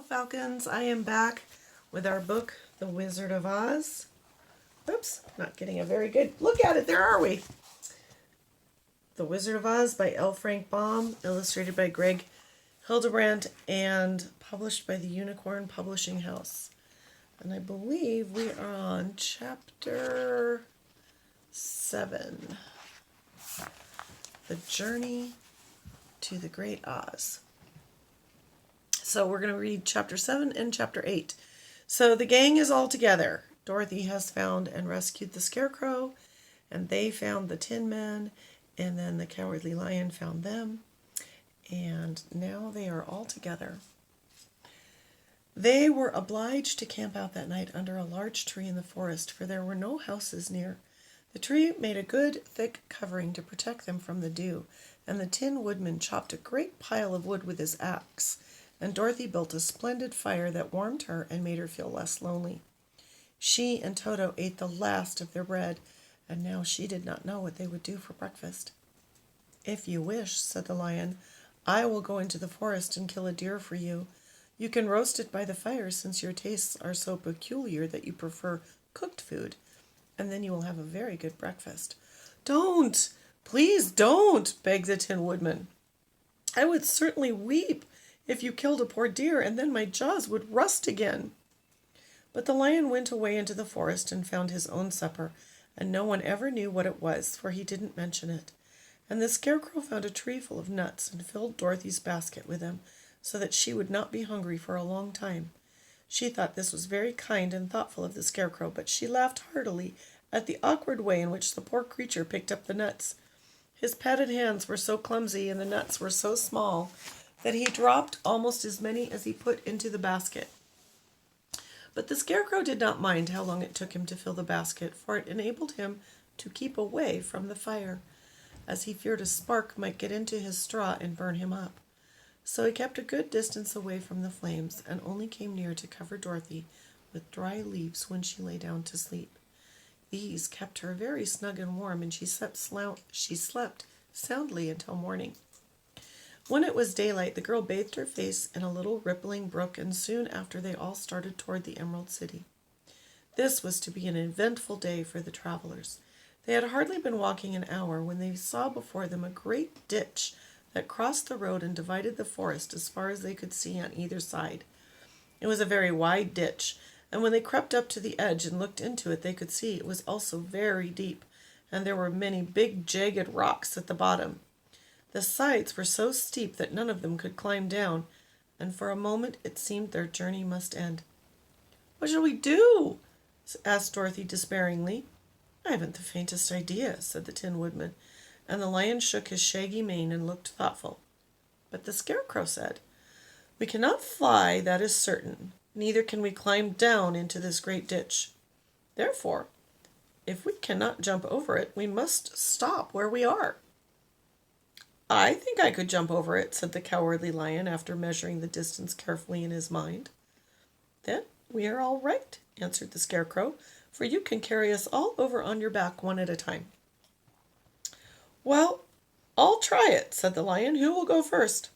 Falcons. I am back with our book, The Wizard of Oz. Oops, not getting a very good look at it. There are we. The Wizard of Oz by L. Frank Baum, illustrated by Greg Hildebrandt, and published by the Unicorn Publishing House. And I believe we are on chapter 7. The Journey to the Great Oz. So we're going to read chapter 7 and chapter 8. So the gang is all together. Dorothy has found and rescued the Scarecrow, and they found the Tin Men, and then the Cowardly Lion found them, and now they are all together. They were obliged to camp out that night under a large tree in the forest, for there were no houses near. The tree made a good, thick covering to protect them from the dew, and the Tin Woodman chopped a great pile of wood with his axe, and Dorothy built a splendid fire that warmed her and made her feel less lonely. She and Toto ate the last of their bread, and now she did not know what they would do for breakfast. "If you wish," said the lion, "I will go into the forest and kill a deer for you. You can roast it by the fire, since your tastes are so peculiar that you prefer cooked food, and then you will have a very good breakfast." "Don't! Please don't!" begged the Tin Woodman. "I would certainly weep if you killed a poor deer, and then my jaws would rust again." But the lion went away into the forest and found his own supper, and no one ever knew what it was, for he didn't mention it. And the Scarecrow found a tree full of nuts and filled Dorothy's basket with them, so that she would not be hungry for a long time. She thought this was very kind and thoughtful of the Scarecrow, but she laughed heartily at the awkward way in which the poor creature picked up the nuts. His padded hands were so clumsy and the nuts were so small that he dropped almost as many as he put into the basket. But the Scarecrow did not mind how long it took him to fill the basket, for it enabled him to keep away from the fire, as he feared a spark might get into his straw and burn him up. So he kept a good distance away from the flames, and only came near to cover Dorothy with dry leaves when she lay down to sleep. These kept her very snug and warm, and she slept soundly until morning. When it was daylight, the girl bathed her face in a little rippling brook, and soon after they all started toward the Emerald City. This was to be an eventful day for the travelers. They had hardly been walking an hour when they saw before them a great ditch that crossed the road and divided the forest as far as they could see on either side. It was a very wide ditch, and when they crept up to the edge and looked into it, they could see it was also very deep, and there were many big jagged rocks at the bottom. The sides were so steep that none of them could climb down, and for a moment it seemed their journey must end. "What shall we do?" asked Dorothy despairingly. "I haven't the faintest idea," said the Tin Woodman, and the lion shook his shaggy mane and looked thoughtful. But the Scarecrow said, "We cannot fly, that is certain. Neither can we climb down into this great ditch. Therefore, if we cannot jump over it, we must stop where we are." "I think I could jump over it," said the Cowardly Lion, after measuring the distance carefully in his mind. "Then we are all right," answered the Scarecrow, "for you can carry us all over on your back one at a time." "Well, I'll try it," said the lion. "Who will go first?"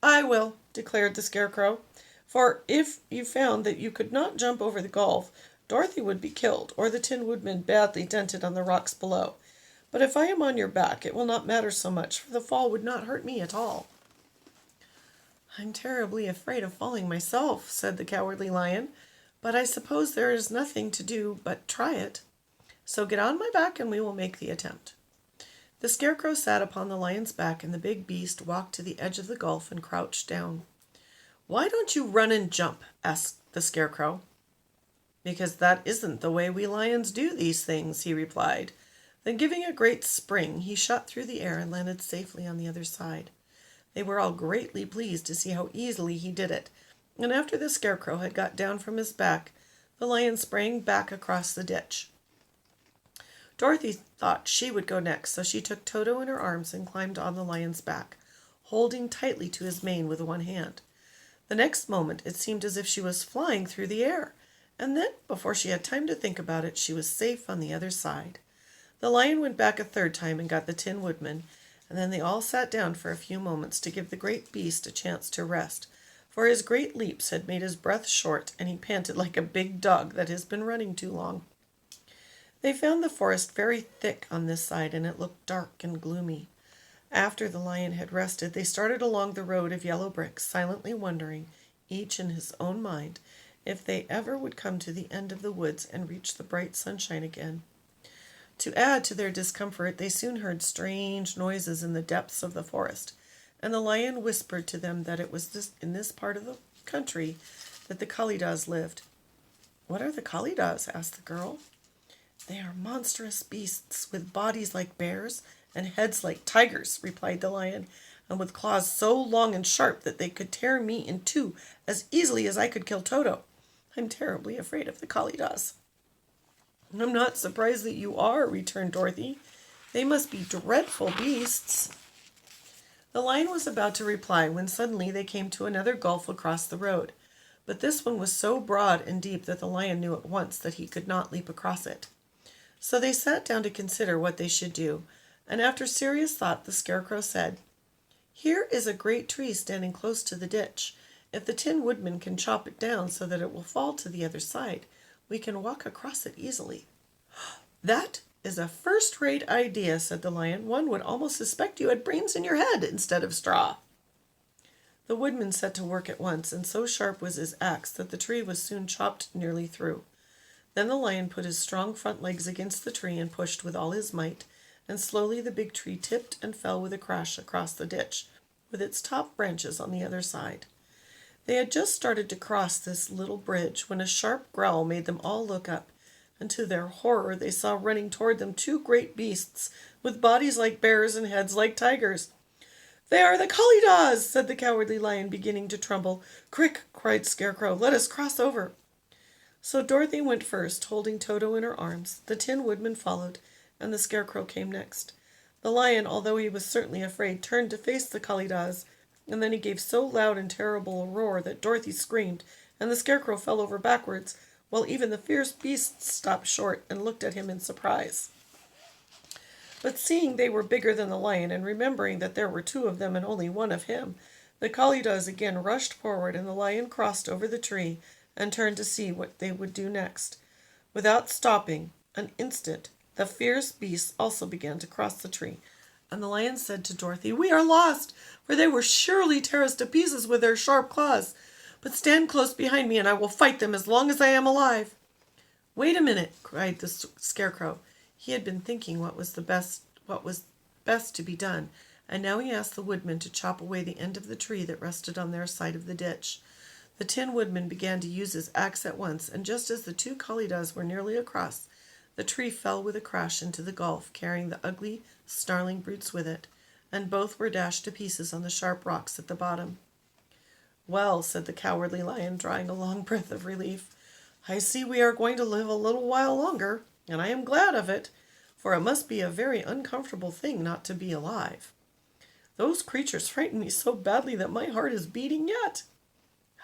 "I will," declared the Scarecrow, "for if you found that you could not jump over the gulf, Dorothy would be killed, or the Tin Woodman badly dented on the rocks below. But if I am on your back, it will not matter so much, for the fall would not hurt me at all." "I'm terribly afraid of falling myself," said the Cowardly Lion, "but I suppose there is nothing to do but try it. So get on my back and we will make the attempt." The Scarecrow sat upon the lion's back, and the big beast walked to the edge of the gulf and crouched down. "Why don't you run and jump?" asked the Scarecrow. "Because that isn't the way we lions do these things," he replied. Then, giving a great spring, he shot through the air and landed safely on the other side. They were all greatly pleased to see how easily he did it, and after the Scarecrow had got down from his back, the lion sprang back across the ditch. Dorothy thought she would go next, so she took Toto in her arms and climbed on the lion's back, holding tightly to his mane with one hand. The next moment it seemed as if she was flying through the air, and then, before she had time to think about it, she was safe on the other side. The lion went back a third time and got the Tin Woodman, and then they all sat down for a few moments to give the great beast a chance to rest, for his great leaps had made his breath short, and he panted like a big dog that has been running too long. They found the forest very thick on this side, and it looked dark and gloomy. After the lion had rested, they started along the road of yellow bricks, silently wondering, each in his own mind, if they ever would come to the end of the woods and reach the bright sunshine again. To add to their discomfort, they soon heard strange noises in the depths of the forest, and the lion whispered to them that it was in this part of the country that the Kalidahs lived. "What are the Kalidahs?" asked the girl. "They are monstrous beasts with bodies like bears and heads like tigers," replied the lion, "and with claws so long and sharp that they could tear me in two as easily as I could kill Toto. I'm terribly afraid of the Kalidahs." "I'm not surprised that you are," returned Dorothy. "They must be dreadful beasts." The lion was about to reply when suddenly they came to another gulf across the road, but this one was so broad and deep that the lion knew at once that he could not leap across it. So they sat down to consider what they should do, and after serious thought the Scarecrow said, "Here is a great tree standing close to the ditch. If the Tin Woodman can chop it down so that it will fall to the other side, we can walk across it easily." "That is a first-rate idea," said the lion. "One would almost suspect you had brains in your head instead of straw." The woodman set to work at once, and so sharp was his axe that the tree was soon chopped nearly through. Then the lion put his strong front legs against the tree and pushed with all his might, and slowly the big tree tipped and fell with a crash across the ditch, with its top branches on the other side. They had just started to cross this little bridge when a sharp growl made them all look up, and to their horror they saw running toward them two great beasts with bodies like bears and heads like tigers. "They are the Kalidahs," said the Cowardly Lion, beginning to tremble. "Quick," cried Scarecrow, "let us cross over." So Dorothy went first, holding Toto in her arms. The Tin Woodman followed, and the Scarecrow came next. The lion, although he was certainly afraid, turned to face the Kalidahs, and then he gave so loud and terrible a roar that Dorothy screamed, and the Scarecrow fell over backwards, while even the fierce beasts stopped short and looked at him in surprise. But seeing they were bigger than the lion, and remembering that there were two of them and only one of him, the Kalidahs again rushed forward, and the lion crossed over the tree and turned to see what they would do next. Without stopping an instant, the fierce beasts also began to cross the tree, and the lion said to Dorothy, "We are lost, for they will surely tear us to pieces with their sharp claws. But stand close behind me, and I will fight them as long as I am alive." "Wait a minute," cried the Scarecrow. He had been thinking what was best to be done, and now he asked the woodman to chop away the end of the tree that rested on their side of the ditch. The Tin Woodman began to use his axe at once, and just as the two Kalidahs were nearly across, the tree fell with a crash into the gulf, carrying the ugly, snarling brutes with it, and both were dashed to pieces on the sharp rocks at the bottom. "Well," said the Cowardly Lion, drawing a long breath of relief, "I see we are going to live a little while longer, and I am glad of it, for it must be a very uncomfortable thing not to be alive. Those creatures frightened me so badly that my heart is beating yet."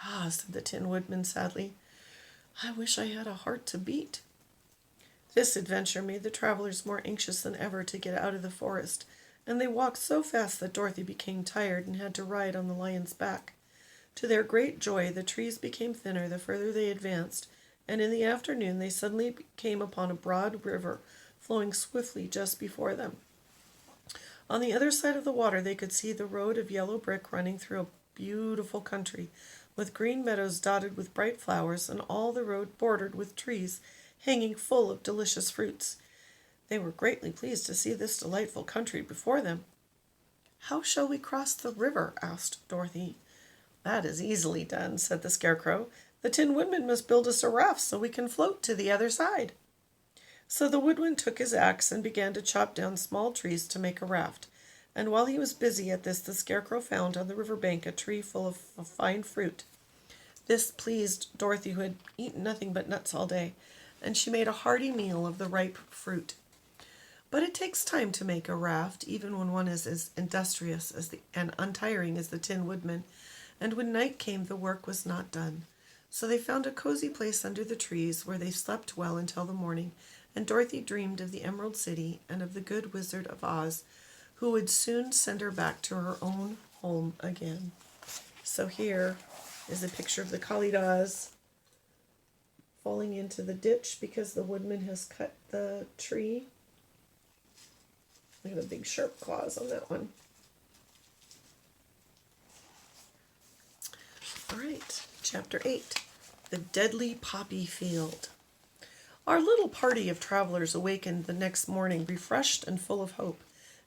"Ah," said the Tin Woodman sadly, "I wish I had a heart to beat." This adventure made the travelers more anxious than ever to get out of the forest, and they walked so fast that Dorothy became tired and had to ride on the lion's back. To their great joy, the trees became thinner the further they advanced, and in the afternoon they suddenly came upon a broad river flowing swiftly just before them. On the other side of the water they could see the road of yellow brick running through a beautiful country, with green meadows dotted with bright flowers, and all the road bordered with trees hanging full of delicious fruits. They were greatly pleased to see this delightful country before them. "How shall we cross the river?" asked Dorothy. "That is easily done," said the Scarecrow. "The Tin Woodman must build us a raft so we can float to the other side." So the woodman took his axe and began to chop down small trees to make a raft, and while he was busy at this the Scarecrow found on the river bank a tree full of fine fruit. This pleased Dorothy, who had eaten nothing but nuts all day, and she made a hearty meal of the ripe fruit. But it takes time to make a raft, even when one is as industrious and untiring as the Tin Woodman, and when night came the work was not done. So they found a cozy place under the trees, where they slept well until the morning, and Dorothy dreamed of the Emerald City and of the good Wizard of Oz, who would soon send her back to her own home again. So here is a picture of the Kalidas falling into the ditch because the woodman has cut the tree. Look at the big sharp claws on that one. All right, chapter 8, The Deadly Poppy Field. Our little party of travelers awakened the next morning refreshed and full of hope,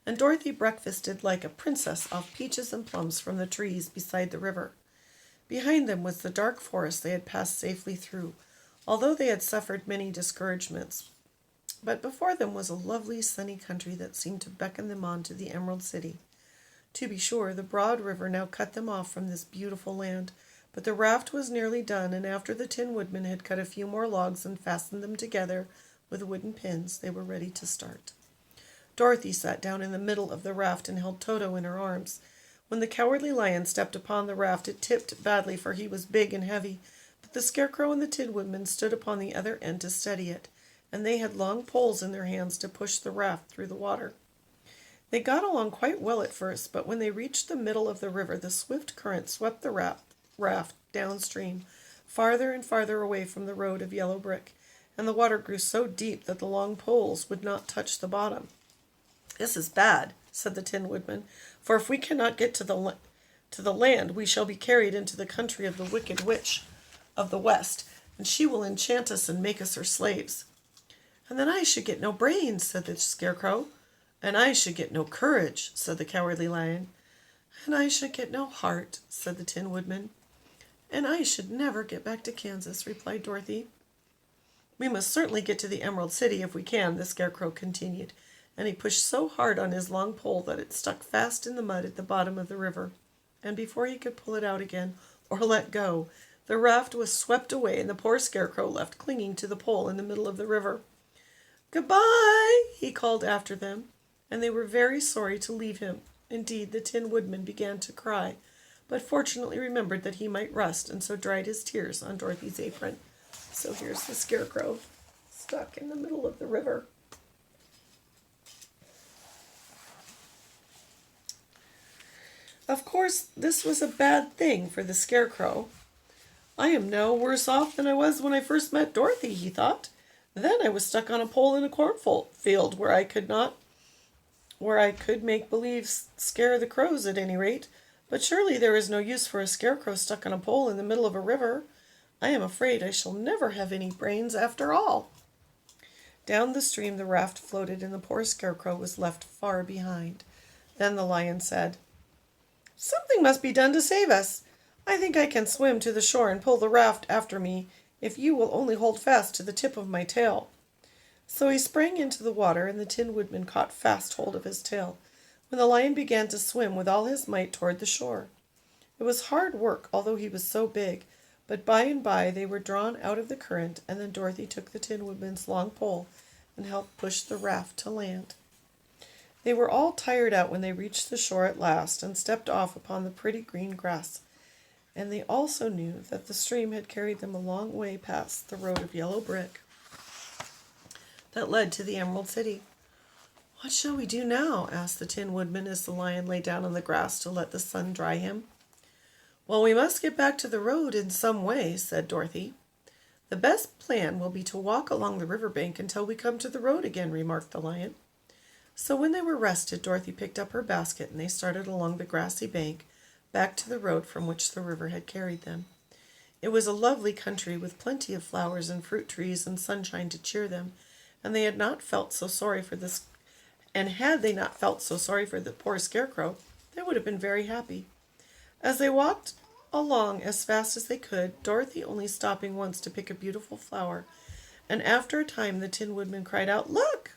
and Dorothy breakfasted like a princess off peaches and plums from the trees beside the river. Behind them was the dark forest they had passed safely through, although they had suffered many discouragements. But before them was a lovely sunny country that seemed to beckon them on to the Emerald City. To be sure, the broad river now cut them off from this beautiful land, but the raft was nearly done, and after the Tin Woodman had cut a few more logs and fastened them together with wooden pins, they were ready to start. Dorothy sat down in the middle of the raft and held Toto in her arms. When the Cowardly Lion stepped upon the raft, it tipped badly, for he was big and heavy, but the Scarecrow and the Tin Woodman stood upon the other end to steady it, and they had long poles in their hands to push the raft through the water. They got along quite well at first, but when they reached the middle of the river, the swift current swept the raft downstream, farther and farther away from the road of yellow brick, and the water grew so deep that the long poles would not touch the bottom. "This is bad," said the Tin Woodman, "for if we cannot get to the land, we shall be carried into the country of the Wicked Witch of the West, and she will enchant us and make us her slaves." "And then I should get no brains," said the Scarecrow. "And I should get no courage," said the Cowardly Lion. "And I should get no heart," said the Tin Woodman. "And I should never get back to Kansas," replied Dorothy. "We must certainly get to the Emerald City if we can," the Scarecrow continued, and he pushed so hard on his long pole that it stuck fast in the mud at the bottom of the river, and before he could pull it out again or let go, the raft was swept away and the poor Scarecrow left clinging to the pole in the middle of the river. "Goodbye," he called after them, and they were very sorry to leave him. Indeed, the Tin Woodman began to cry, but fortunately remembered that he might rust, and so dried his tears on Dorothy's apron. So here's the Scarecrow, stuck in the middle of the river. Of course, this was a bad thing for the Scarecrow. "I am no worse off than I was when I first met Dorothy," he thought. "Then I was stuck on a pole in a cornfield where I could make believe scare the crows at any rate. But surely there is no use for a Scarecrow stuck on a pole in the middle of a river. I am afraid I shall never have any brains after all." Down the stream the raft floated, and the poor Scarecrow was left far behind. Then the Lion said, "Something must be done to save us. I think I can swim to the shore and pull the raft after me, if you will only hold fast to the tip of my tail." So he sprang into the water, and the Tin Woodman caught fast hold of his tail, when the Lion began to swim with all his might toward the shore. It was hard work, although he was so big, but by and by they were drawn out of the current, and then Dorothy took the Tin Woodman's long pole and helped push the raft to land. They were all tired out when they reached the shore at last and stepped off upon the pretty green grass, and they also knew that the stream had carried them a long way past the road of yellow brick that led to the Emerald City. "What shall we do now?" asked the Tin Woodman as the Lion lay down on the grass to let the sun dry him. "Well, we must get back to the road in some way," said Dorothy. "The best plan will be to walk along the river bank until we come to the road again," remarked the Lion. So when they were rested, Dorothy picked up her basket and they started along the grassy bank back to the road from which the river had carried them. It was a lovely country with plenty of flowers and fruit trees and sunshine to cheer them, and they had not felt so sorry for this. And had they not felt so sorry for the poor Scarecrow, they would have been very happy. As they walked along as fast as they could, Dorothy only stopping once to pick a beautiful flower, and after a time the Tin Woodman cried out, "Look!"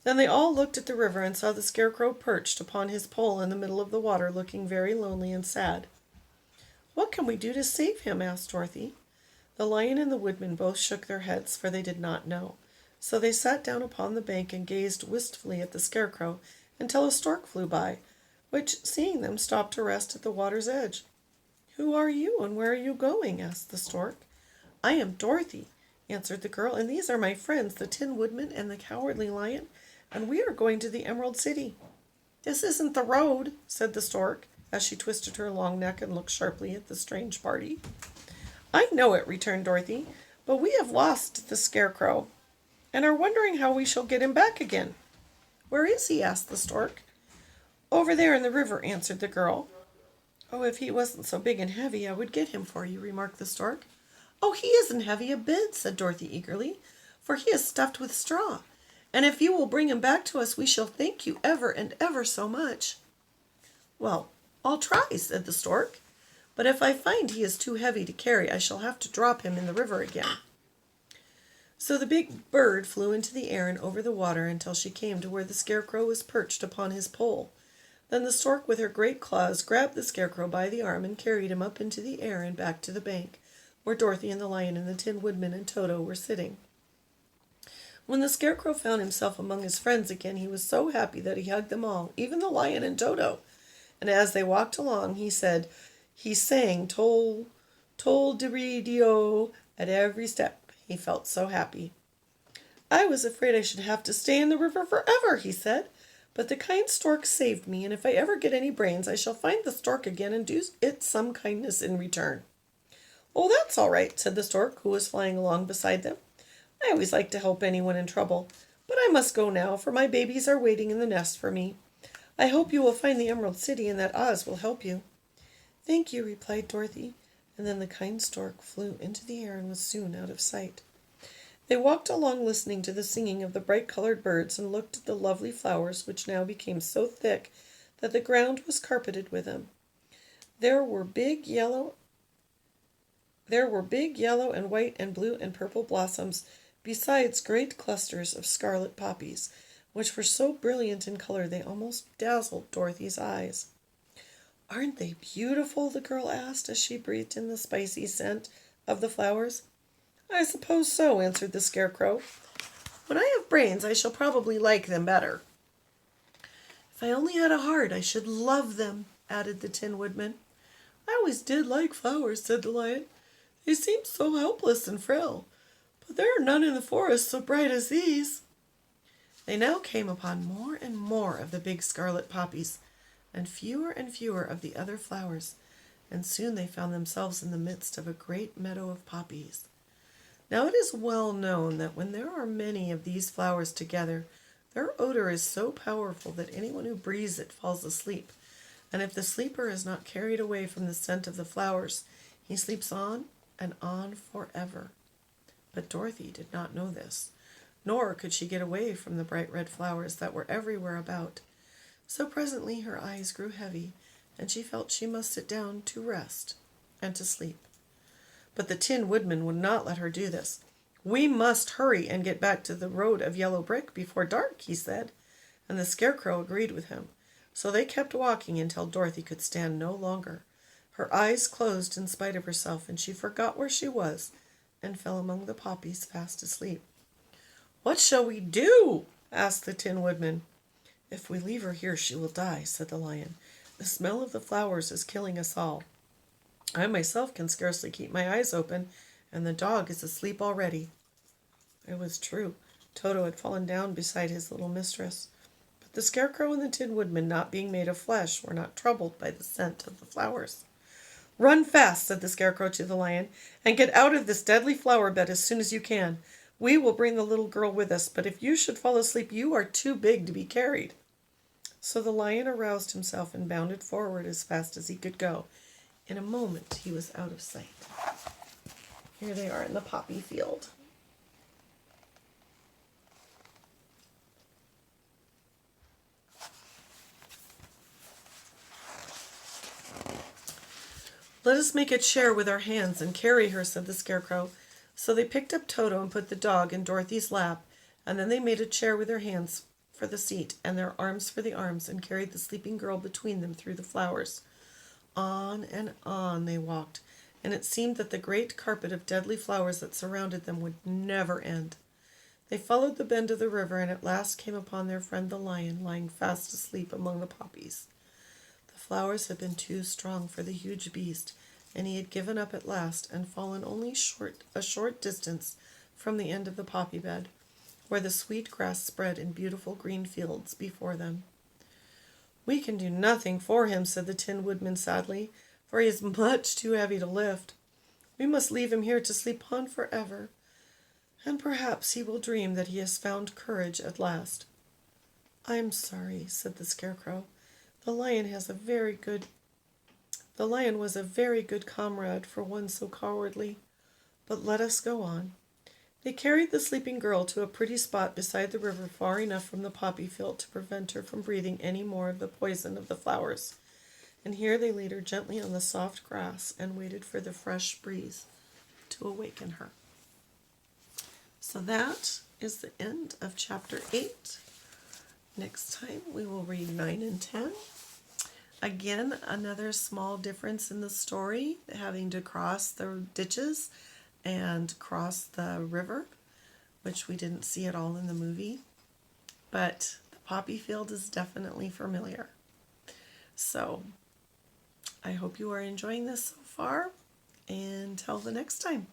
Then they all looked at the river and saw the Scarecrow perched upon his pole in the middle of the water, looking very lonely and sad. "What can we do to save him?" asked Dorothy. The Lion and the Woodman both shook their heads, for they did not know. So they sat down upon the bank and gazed wistfully at the Scarecrow until a stork flew by, which, seeing them, stopped to rest at the water's edge. "Who are you, and where are you going?" asked the stork. "I am Dorothy," answered the girl, "and these are my friends, the Tin Woodman and the Cowardly Lion, and we are going to the Emerald City." "This isn't the road," said the stork. as she twisted her long neck and looked sharply at the strange party. I know it, returned Dorothy, but we have lost the Scarecrow, and are wondering how we shall get him back again. Where is he? Asked the stork. Over there in the river, answered the girl. Oh, if he wasn't so big and heavy, I would get him for you, remarked the stork. Oh, he isn't heavy a bit, said Dorothy eagerly, for he is stuffed with straw, and if you will bring him back to us, we shall thank you ever and ever so much. Well, I'll try, said the stork, but if I find he is too heavy to carry, I shall have to drop him in the river again. So the big bird flew into the air and over the water until she came to where the Scarecrow was perched upon his pole. Then the stork with her great claws grabbed the Scarecrow by the arm and carried him up into the air and back to the bank, where Dorothy and the Lion and the Tin Woodman and Toto were sitting. When the Scarecrow found himself among his friends again, he was so happy that he hugged them all, even the Lion and Toto. And as they walked along, he sang toll-de-ree-dee-o at every step. He felt so happy. I was afraid I should have to stay in the river forever, he said, but the kind stork saved me, and if I ever get any brains, I shall find the stork again and do it some kindness in return. Oh, that's all right, said the stork, who was flying along beside them. I always like to help anyone in trouble, but I must go now, for my babies are waiting in the nest for me. I hope you will find the Emerald City and that Oz will help you. Thank you, replied Dorothy, and then the kind stork flew into the air and was soon out of sight. They walked along listening to the singing of the bright-colored birds and looked at the lovely flowers which now became so thick that the ground was carpeted with them. There were big yellow and white and blue and purple blossoms, besides great clusters of scarlet poppies, which were so brilliant in color they almost dazzled Dorothy's eyes. Aren't they beautiful? The girl asked as she breathed in the spicy scent of the flowers. I suppose so, answered the Scarecrow. When I have brains, I shall probably like them better. If I only had a heart, I should love them, added the Tin Woodman. I always did like flowers, said the Lion. They seem so helpless and frail, but there are none in the forest so bright as these. They now came upon more and more of the big scarlet poppies, and fewer of the other flowers, and soon they found themselves in the midst of a great meadow of poppies. Now it is well known that when there are many of these flowers together, their odor is so powerful that anyone who breathes it falls asleep, and if the sleeper is not carried away from the scent of the flowers, he sleeps on and on forever. But Dorothy did not know this, nor could she get away from the bright red flowers that were everywhere about. So presently her eyes grew heavy, and she felt she must sit down to rest and to sleep. But the Tin Woodman would not let her do this. We must hurry and get back to the road of yellow brick before dark, he said, and the Scarecrow agreed with him. So they kept walking until Dorothy could stand no longer. Her eyes closed in spite of herself, and she forgot where she was and fell among the poppies fast asleep. What shall we do? Asked the Tin Woodman. If we leave her here, she will die, said the Lion. The smell of the flowers is killing us all. I myself can scarcely keep my eyes open, and the dog is asleep already. It was true. Toto had fallen down beside his little mistress. But the Scarecrow and the Tin Woodman, not being made of flesh, were not troubled by the scent of the flowers. Run fast, said the Scarecrow to the Lion, and get out of this deadly flower bed as soon as you can. We will bring the little girl with us, but if you should fall asleep, you are too big to be carried. So the Lion aroused himself and bounded forward as fast as he could go. In a moment, he was out of sight. Here they are in the poppy field. Let us make a chair with our hands and carry her, said the Scarecrow. So they picked up Toto and put the dog in Dorothy's lap, and then they made a chair with their hands for the seat and their arms for the arms, and carried the sleeping girl between them through the flowers. On and on they walked, and it seemed that the great carpet of deadly flowers that surrounded them would never end. They followed the bend of the river, and at last came upon their friend the Lion, lying fast asleep among the poppies. The flowers had been too strong for the huge beast, and he had given up at last, and fallen only a short distance from the end of the poppy bed, where the sweet grass spread in beautiful green fields before them. "We can do nothing for him," said the Tin Woodman sadly, "for he is much too heavy to lift. We must leave him here to sleep on forever, and perhaps he will dream that he has found courage at last." "I am sorry," said the Scarecrow. The lion was a very good comrade for one so cowardly. But let us go on." They carried the sleeping girl to a pretty spot beside the river, far enough from the poppy field to prevent her from breathing any more of the poison of the flowers. And here they laid her gently on the soft grass and waited for the fresh breeze to awaken her. So that is the end of chapter 8. Next time we will read 9 and 10. Again, another small difference in the story, having to cross the ditches and cross the river, which we didn't see at all in the movie. But the poppy field is definitely familiar. So I hope you are enjoying this so far, and until the next time.